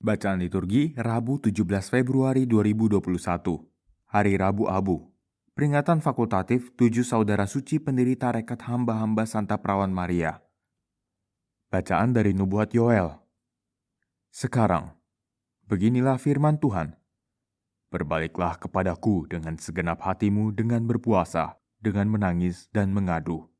Bacaan liturgi Rabu 17 Februari 2021. Hari Rabu Abu. Peringatan fakultatif 7 saudara suci pendiri tarekat hamba-hamba Santa Perawan Maria. Bacaan dari Nubuat Yoel. Sekarang, beginilah firman Tuhan. Berbaliklah kepadaku dengan segenap hatimu dengan berpuasa, dengan menangis dan mengadu.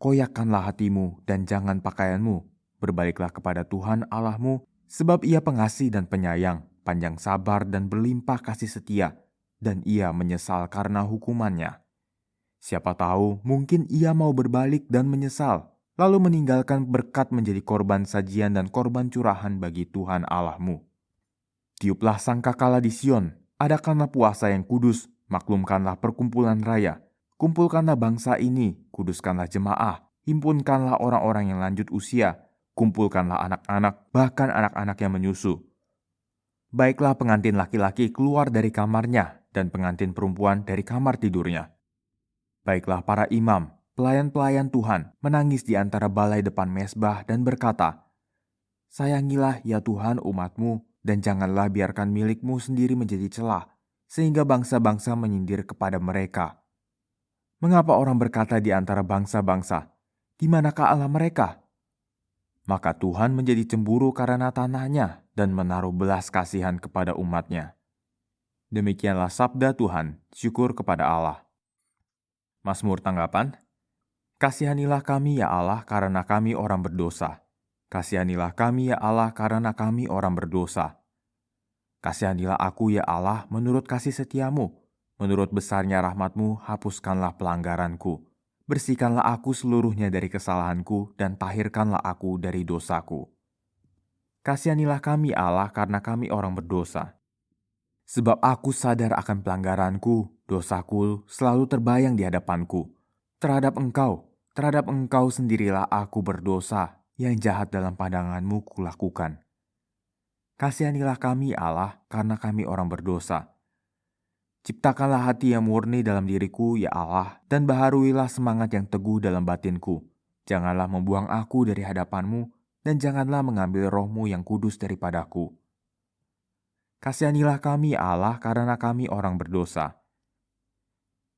Koyakkanlah hatimu dan jangan pakaianmu. Berbaliklah kepada Tuhan Allahmu, sebab Ia pengasih dan penyayang, panjang sabar dan berlimpah kasih setia, dan Ia menyesal karena hukumannya. Siapa tahu mungkin Ia mau berbalik dan menyesal, lalu meninggalkan berkat menjadi korban sajian dan korban curahan bagi Tuhan Allahmu. Tiuplah sangkakala di Sion, adakanlah puasa yang kudus, maklumkanlah perkumpulan raya, kumpulkanlah bangsa ini, kuduskanlah jemaah, himpunkanlah orang-orang yang lanjut usia, kumpulkanlah anak-anak, bahkan anak-anak yang menyusu. Baiklah pengantin laki-laki keluar dari kamarnya, dan pengantin perempuan dari kamar tidurnya. Baiklah para imam, pelayan-pelayan Tuhan, menangis di antara balai depan mezbah dan berkata, "Sayangilah ya Tuhan umat-Mu, dan janganlah biarkan milik-Mu sendiri menjadi celah, sehingga bangsa-bangsa menyindir kepada mereka. Mengapa orang berkata di antara bangsa-bangsa, di manakah Allah mereka?" Maka Tuhan menjadi cemburu karena tanahnya dan menaruh belas kasihan kepada umatnya. Demikianlah sabda Tuhan, syukur kepada Allah. Mazmur tanggapan. Kasihanilah kami ya Allah karena kami orang berdosa. Kasihanilah kami ya Allah karena kami orang berdosa. Kasihanilah aku ya Allah menurut kasih setiamu. Menurut besarnya rahmatmu hapuskanlah pelanggaranku. Bersihkanlah aku seluruhnya dari kesalahanku dan tahirkanlah aku dari dosaku. Kasihanilah kami Allah karena kami orang berdosa. Sebab aku sadar akan pelanggaranku, dosaku selalu terbayang di hadapanku. Terhadap engkau sendirilah aku berdosa, yang jahat dalam pandanganmu kulakukan. Kasihanilah kami Allah karena kami orang berdosa. Ciptakanlah hati yang murni dalam diriku, ya Allah, dan baharuilah semangat yang teguh dalam batinku. Janganlah membuang aku dari hadapanmu, dan janganlah mengambil rohmu yang kudus daripadaku. Kasihanilah kami, ya Allah, karena kami orang berdosa.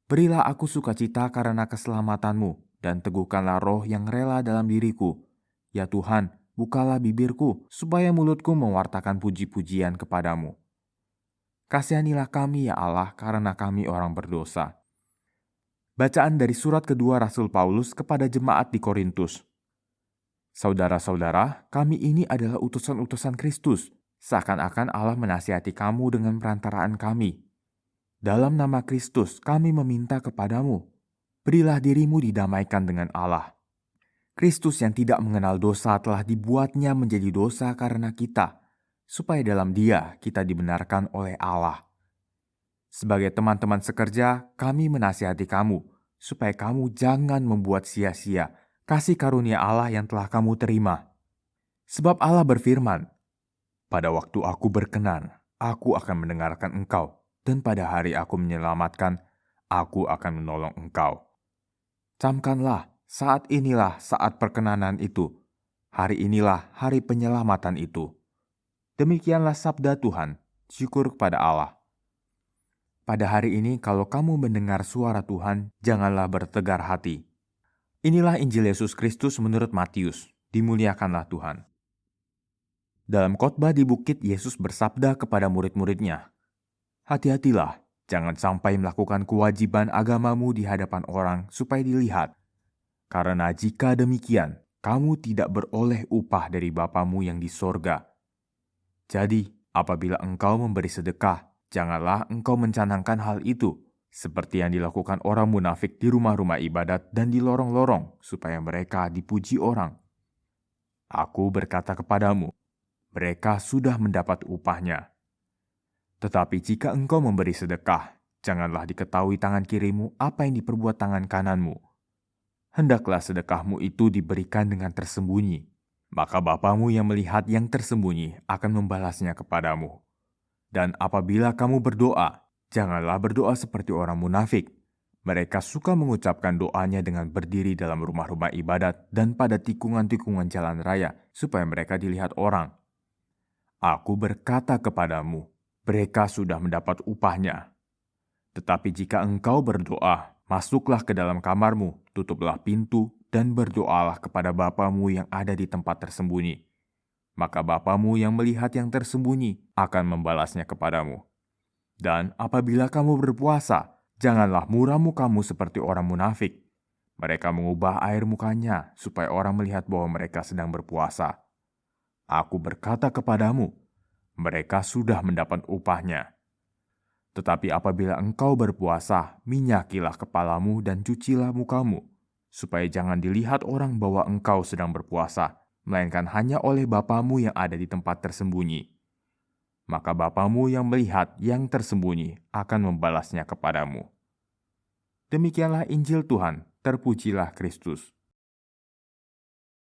Berilah aku sukacita karena keselamatanmu, dan teguhkanlah roh yang rela dalam diriku. Ya Tuhan, bukalah bibirku, supaya mulutku mewartakan puji-pujian kepadamu. Kasihanilah kami ya Allah karena kami orang berdosa. Bacaan dari surat kedua Rasul Paulus kepada jemaat di Korintus. Saudara-saudara, kami ini adalah utusan-utusan Kristus, seakan-akan Allah menasihati kamu dengan perantaraan kami. Dalam nama Kristus kami meminta kepadamu, berilah dirimu didamaikan dengan Allah. Kristus yang tidak mengenal dosa telah dibuatnya menjadi dosa karena kita, supaya dalam Dia kita dibenarkan oleh Allah. Sebagai teman-teman sekerja, kami menasihati kamu, supaya kamu jangan membuat sia-sia kasih karunia Allah yang telah kamu terima. Sebab Allah berfirman, "Pada waktu aku berkenan, aku akan mendengarkan engkau, dan pada hari aku menyelamatkan, aku akan menolong engkau." Camkanlah, saat inilah saat perkenanan itu, hari inilah hari penyelamatan itu. Demikianlah sabda Tuhan, syukur kepada Allah. Pada hari ini kalau kamu mendengar suara Tuhan, janganlah bertegar hati. Inilah Injil Yesus Kristus menurut Matius, dimuliakanlah Tuhan. Dalam khotbah di bukit, Yesus bersabda kepada murid-muridnya, "Hati-hatilah, jangan sampai melakukan kewajiban agamamu di hadapan orang supaya dilihat. Karena jika demikian, kamu tidak beroleh upah dari Bapamu yang di sorga. Jadi, apabila engkau memberi sedekah, janganlah engkau mencanangkan hal itu, seperti yang dilakukan orang munafik di rumah-rumah ibadat dan di lorong-lorong, supaya mereka dipuji orang. Aku berkata kepadamu, mereka sudah mendapat upahnya. Tetapi jika engkau memberi sedekah, janganlah diketahui tangan kirimu apa yang diperbuat tangan kananmu. Hendaklah sedekahmu itu diberikan dengan tersembunyi. Maka Bapamu yang melihat yang tersembunyi akan membalasnya kepadamu. Dan apabila kamu berdoa, janganlah berdoa seperti orang munafik. Mereka suka mengucapkan doanya dengan berdiri dalam rumah-rumah ibadat dan pada tikungan-tikungan jalan raya, supaya mereka dilihat orang. Aku berkata kepadamu, mereka sudah mendapat upahnya. Tetapi jika engkau berdoa, masuklah ke dalam kamarmu, tutuplah pintu, dan berdoalah kepada Bapamu yang ada di tempat tersembunyi. Maka Bapamu yang melihat yang tersembunyi akan membalasnya kepadamu. Dan apabila kamu berpuasa, janganlah muram mukamu seperti orang munafik. Mereka mengubah air mukanya supaya orang melihat bahwa mereka sedang berpuasa. Aku berkata kepadamu, mereka sudah mendapat upahnya. Tetapi apabila engkau berpuasa, minyakilah kepalamu dan cucilah mukamu, supaya jangan dilihat orang bahwa engkau sedang berpuasa, melainkan hanya oleh Bapamu yang ada di tempat tersembunyi. Maka Bapamu yang melihat yang tersembunyi akan membalasnya kepadamu. Demikianlah Injil Tuhan, terpujilah Kristus.